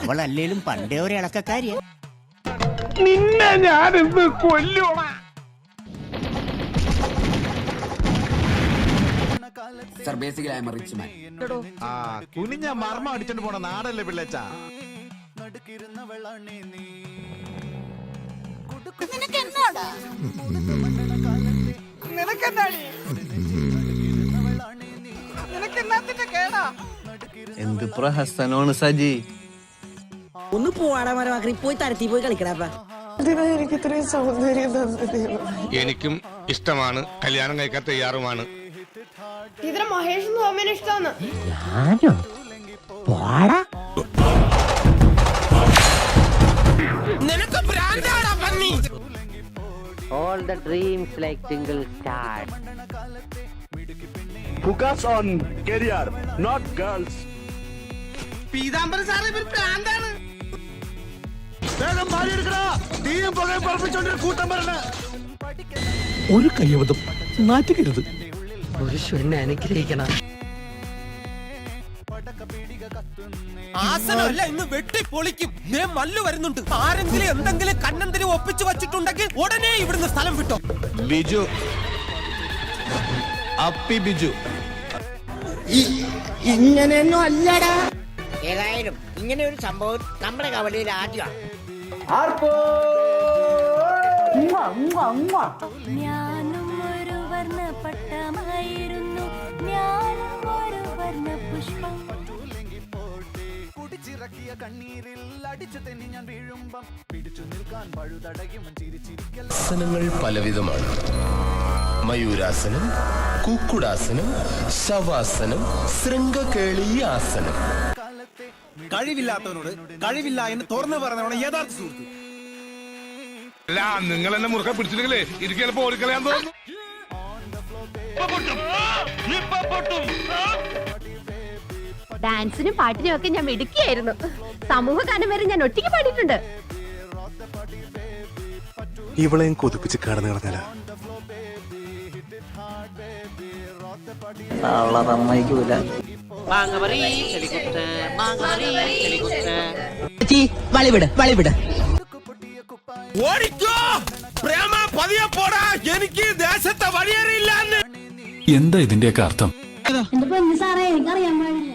അവളല്ലേലും പണ്ടേ ഒരു ഇളക്കക്കാരിയാ. നിന്നെ ഞാനിന്ന് കൊല്ലോണ. കുനിഞ്ഞ മർമ്മ അടിച്ചോണ്ട് പോണ നാടല്ലേ പിള്ളേച്ച. എന്ത് പ്രഹസനമാണ് സജി. ഒന്ന് പോവാടാ മരമാക്കി പോയി തരത്തി പോയി കളിക്കടാ. എനിക്ക് ഇത്രയും സൗന്ദര്യം തന്നത് എനിക്കും ഇഷ്ടമാണ്, കല്യാണം കഴിക്കാൻ തയ്യാറുമാണ്. ഇതിന് മഹേഷ് സോമന് ഇഷ്ടമാണ്. All the dreams like single star. Focus on career, not girls. Peethambaran sir ഇവർ പ്രാന്താണ്. വേഗം മാറി എടുക്കടാ. തീയും പുകയും പറപ്പിച്ചോണ്ട് കൂട്ടം വരണ. ഒരു കയ്യബദ്ധം നാറ്റുകരുത്. പുരുഷനെ അനുഗ്രഹിക്കണം. ആസനമല്ല ഇന്ന് വെട്ടി പൊളിക്കും. മല്ലു വരുന്നുണ്ട്. ആരെങ്കിലും എന്തെങ്കിലും കണ്ണെന്തിനും ഒപ്പിച്ചു വച്ചിട്ടുണ്ടെങ്കിൽ ഉടനെ ഇവിടുന്ന് സ്ഥലം വിട്ടോ. ബിജു അപ്പി ബിജു ഇങ്ങനെയൊന്നും അല്ലടാ. ഏതായാലും ഇങ്ങനെ ഒരു സംഭവം നമ്മുടെ കവലയിൽ ആദ്യമാണ്. ഞാനും ഒരു വർണ്ണപ്പട്ടമായിരുന്നു, ഞാനും ഒരു വർണ്ണ പുഷ്പം. ആസനങ്ങൾ പലവിധമാണ്. മയൂരാസനം, കുക്കുടാസനം, ശവാസനം, ശൃംഗകേളീയാസനം. കഴിവില്ലാത്തവനോട് കഴിവില്ല എന്ന് തുറന്നു പറഞ്ഞവണ് യഥാർത്ഥ സുഹൃത്ത്. അല്ല, നിങ്ങൾ എന്നെ മുറുക്ക പിടിച്ചില്ലെങ്കിലേ ഇത് ചിലപ്പോ ഓടിക്കളയാൻ തോന്നുന്നു. ഡാൻസിനും പാട്ടിനും ഒക്കെ ഞാൻ മിടുക്കിയായിരുന്നു. സമൂഹ ഗാനം വരെ ഞാൻ ഒറ്റയ്ക്ക് പാടിയിട്ടുണ്ട്. ഇവളെയും കൊതിപ്പിച്ച് കടന്നു കളഞ്ഞാല വളിവിട് വളിവിട്. ഓടിക്കോ പ്രേമ, പതിയെ പോടാ. എനിക്ക് ദേശത്തെ വഴിയേറിയില്ല. എന്താ ഇതിന്റെയൊക്കെ അർത്ഥം? എന്റെ പൊന്നു സാറേ, എനിക്കറിയാൻ പാടില്ല.